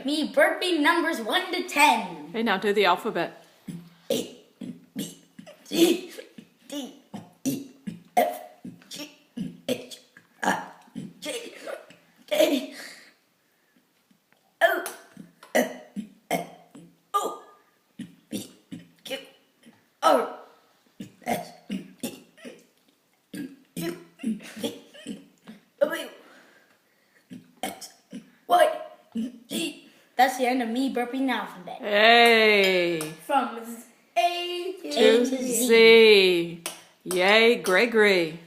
me burping numbers 1 to 10. Okay, now do the alphabet. A, B, C, D, E, F, G, H, I, J, K, O, F, F, O, P, Q, R, S, T, U, V, W, X, Y, Z. That's the end of me burping the alphabet. Hey! From A To to Z. Z. Yay, Gregory.